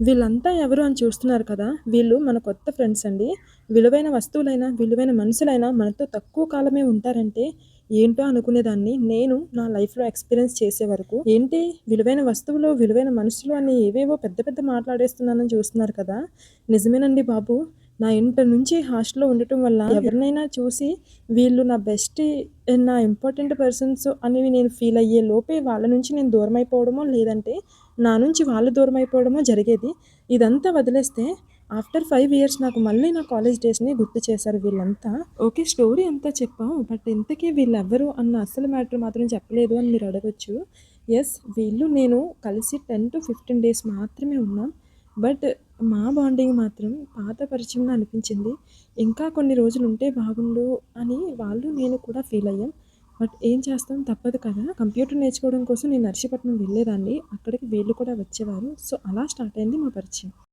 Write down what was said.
వీళ్ళంతా ఎవరు అని చూస్తున్నారు కదా! వీళ్ళు మన కొత్త ఫ్రెండ్స్ అండి. విలువైన వస్తువులైనా, విలువైన మనుషులైనా మనతో తక్కువ కాలమే ఉంటారంటే ఏంటో అనుకునేదాన్ని. నేను నా లైఫ్‌లో ఎక్స్‌పీరియన్స్ చేసే వరకు. ఏంటి విలువైన వస్తువులు, విలువైన మనుషులు అని ఏవేవో పెద్ద పెద్ద మాట్లాడేస్తున్నానని చూస్తున్నారు కదా! నిజమేనండి బాబు. నా ఇంటర్ నుంచి హాస్టల్‌లో ఉండటం వల్ల ఎవరినైనా చూసి వీళ్ళు నా బెస్టీ, నా ఇంపార్టెంట్ పర్సన్స్ అనేవి నేను ఫీల్ అయ్యే లోపే వాళ్ళ నుంచి నేను దూరమైపోవడమో, లేదంటే నా నుంచి వాళ్ళు దూరమైపోవడమో జరిగేది. ఇదంతా వదిలేస్తే ఆఫ్టర్ 5 ఇయర్స్ నాకు మళ్ళీ నా కాలేజ్ డేస్‌ని గుర్తు చేశారు వీళ్ళంతా. ఓకే. స్టోరీ అంతా చెప్పాం. బట్ ఇంతకీ వీళ్ళెవ్వరు అన్న అసలు మ్యాటర్ మాత్రం చెప్పలేదు అని మీరు అడగొచ్చు. యెస్. వీళ్ళు నేను కలిసి 10-15 డేస్ మాత్రమే ఉన్నాం. బట్ మా బాండింగ్ మాత్రం పాత పరిచయంలా అనిపించింది. ఇంకా కొన్ని రోజులుంటే బాగుండు అని వాళ్ళు నేను కూడా ఫీల్ అయ్యాం. బట్ ఏం చేస్తాం తప్పదు కదా! కంప్యూటర్ నేర్చుకోవడం కోసం నేను నర్సీపట్నం వెళ్ళేదాన్ని. అక్కడికి వీళ్ళు కూడా వచ్చేవారు. సో, అలా స్టార్ట్ అయింది మా పరిచయం.